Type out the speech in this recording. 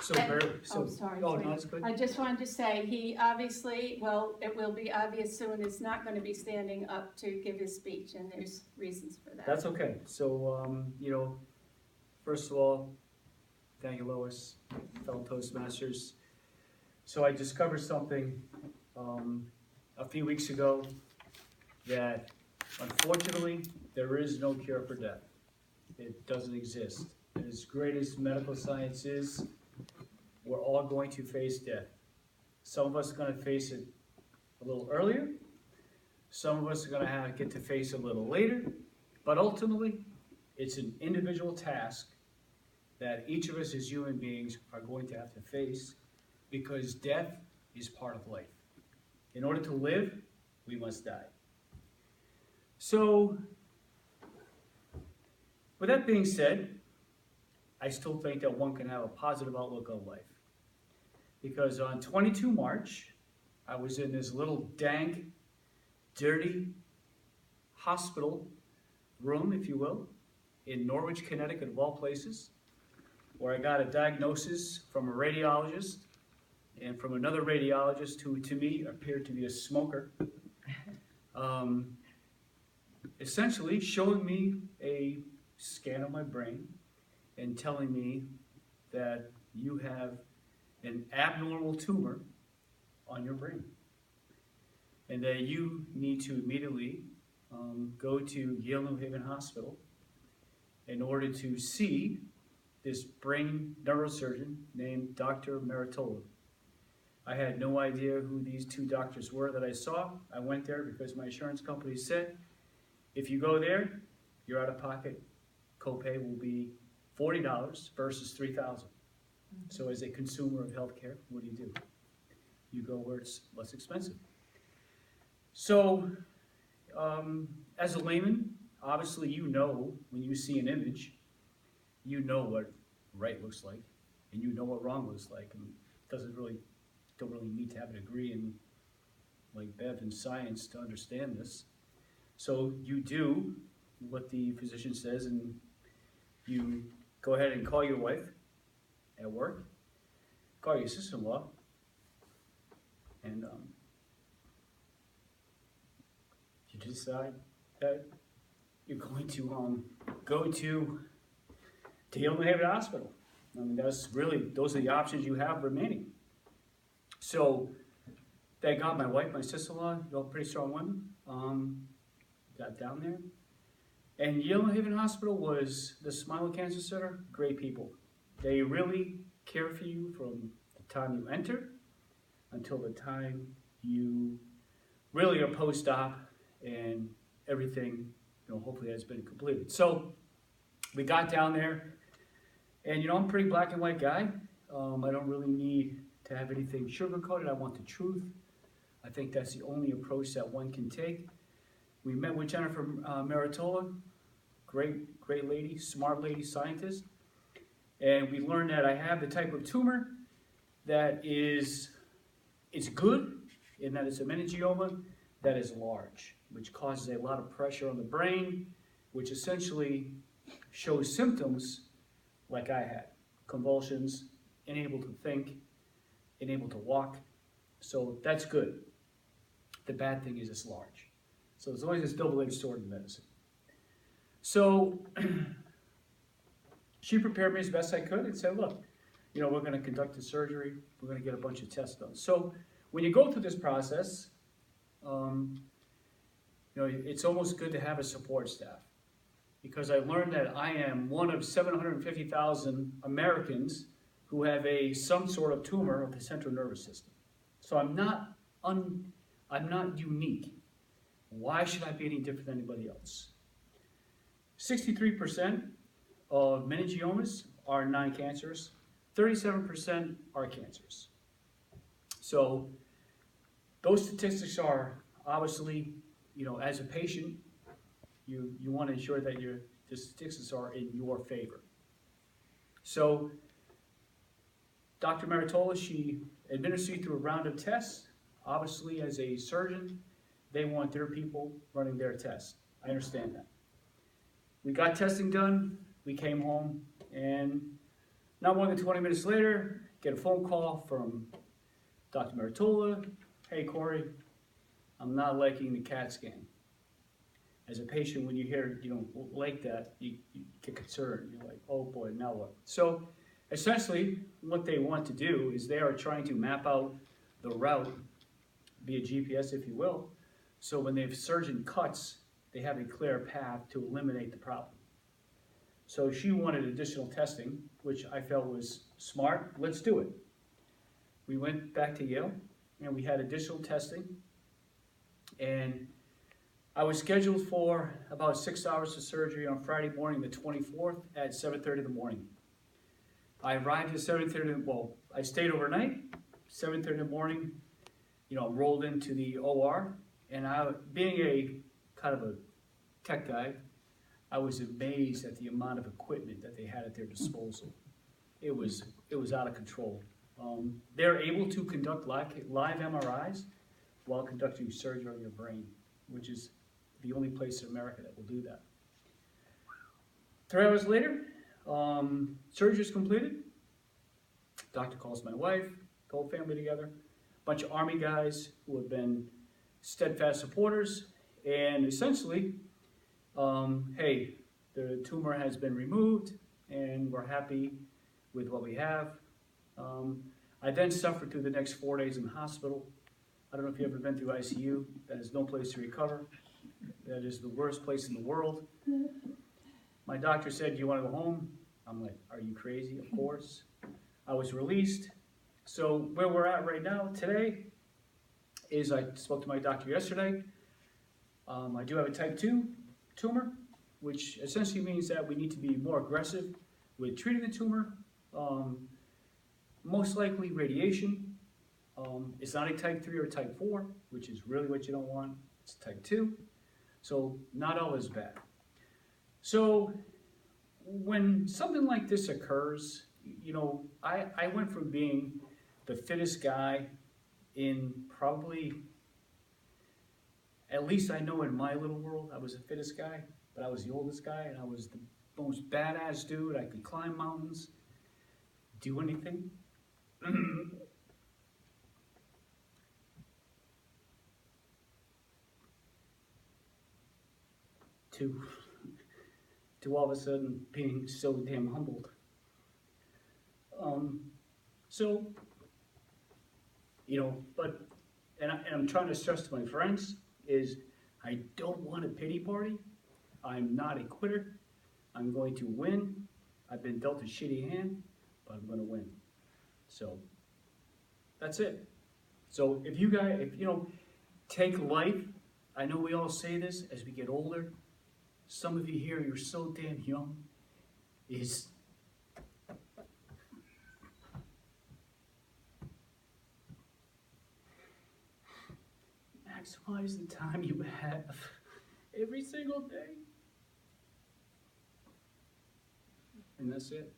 So barely, so. Oh, sorry. Oh, no, that's good. I just wanted to say, he obviously, well, it will be obvious soon, is not gonna be standing up to give his speech, and there's reasons for that. That's okay. So, first of all, thank you, Lois, fellow Toastmasters. So I discovered something, a few weeks ago that unfortunately, there is no cure for death. It doesn't exist. As great as medical science is, we're all going to face death. Some of us are gonna face it a little earlier. Some of us are gonna get to face it a little later. But ultimately, it's an individual task that each of us as human beings are going to have to face, because death is part of life. In order to live, we must die. So, with that being said, I still think that one can have a positive outlook on life. Because on 22 March, I was in this little dank, dirty hospital room, if you will, in Norwich, Connecticut, of all places, where I got a diagnosis from a radiologist and from another radiologist who, to me, appeared to be a smoker. Essentially showing me a scan of my brain and telling me that you have an abnormal tumor on your brain, and that you need to immediately go to Yale New Haven Hospital in order to see this brain neurosurgeon named Dr. Maritola. I had no idea who these two doctors were that I saw. I went there because my insurance company said, if you go there, your out-of-pocket copay will be $40 versus $3,000. So as a consumer of healthcare, what do? You go where it's less expensive. So, as a layman, obviously you know when you see an image, you know what right looks like, and you know what wrong looks like. And don't really need to have a degree in like Bev in science to understand this. So you do what the physician says, and you go ahead and call your wife at work, call your sister-in-law, and you decide that you're going to go to Yale New Haven Hospital. I mean, those are the options you have remaining. So, thank God, my wife, my sister-in-law, pretty strong women, got down there. And Yale New Haven Hospital was the Smilow Cancer Center, great people. They really care for you from the time you enter until the time you really are post-op and everything, hopefully has been completed. So we got down there, and I'm a pretty black and white guy. I don't really need to have anything sugar-coated. I want the truth. I think that's the only approach that one can take. We met with Jennifer Maritola, great lady, smart lady, scientist. And we learned that I have the type of tumor that it's good in that it's a meningioma that is large, which causes a lot of pressure on the brain, which essentially shows symptoms like I had: convulsions, unable to think, unable to walk. So that's good. The bad thing is it's large. So there's always this double-edged sword in medicine. So she prepared me as best I could and said, look, we're going to conduct the surgery. We're going to get a bunch of tests done. So when you go through this process, it's almost good to have a support staff, because I learned that I am one of 750,000 Americans who have some sort of tumor of the central nervous system. So I'm not unique. Why should I be any different than anybody else? 63% of meningiomas are non-cancerous. 37% are cancerous. So those statistics are obviously, as a patient, you want to ensure that the statistics are in your favor. So Dr. Maritola, she administers you through a round of tests. Obviously, as a surgeon, they want their people running their tests. I understand that. We got testing done, we came home, and not more than 20 minutes later, get a phone call from Dr. Maritola. Hey, Corey, I'm not liking the CAT scan. As a patient, when you hear you don't like that, you get concerned. You're like, oh boy, now what? So essentially, what they want to do is they are trying to map out the route via GPS, if you will, so when the surgeon cuts, they have a clear path to eliminate the problem. So she wanted additional testing, which I felt was smart. Let's do it. We went back to Yale, and we had additional testing, and I was scheduled for about 6 hours of surgery on Friday morning, the 24th at 7:30 in the morning. I arrived at 7:30, well, I stayed overnight, 7:30 in the morning, rolled into the OR, and being a kind of a tech guy, I was amazed at the amount of equipment that they had at their disposal. It was out of control. They're able to conduct live MRIs while conducting surgery on your brain, which is the only place in America that will do that. 3 hours later, surgery is completed. Doctor calls my wife, the whole family together, bunch of Army guys who have been steadfast supporters, and essentially, hey, the tumor has been removed, and we're happy with what we have. I then suffered through the next 4 days in the hospital. I don't know if you've ever been through ICU. That is no place to recover. That is the worst place in the world. My doctor said, do you want to go home? I'm like, are you crazy? Of course. I was released. So where we're at right now today is I spoke to my doctor yesterday. I do have a type 2 tumor, which essentially means that we need to be more aggressive with treating the tumor. Most likely radiation. It's not a type 3 or type 4, which is really what you don't want. It's type 2. So not all is bad. So when something like this occurs, I went from being the fittest guy in probably, at least I know in my little world, I was the fittest guy, but I was the oldest guy, and I was the most badass dude. I could climb mountains, do anything. to all of a sudden being so damn humbled. And I'm trying to stress to my friends is I don't want a pity party. I'm not a quitter. I'm going to win. I've been dealt a shitty hand, but I'm going to win. So that's it. So if you guys, take life, I know we all say this as we get older. Some of you here, you're so damn young, is maximize the time you have every single day. And that's it.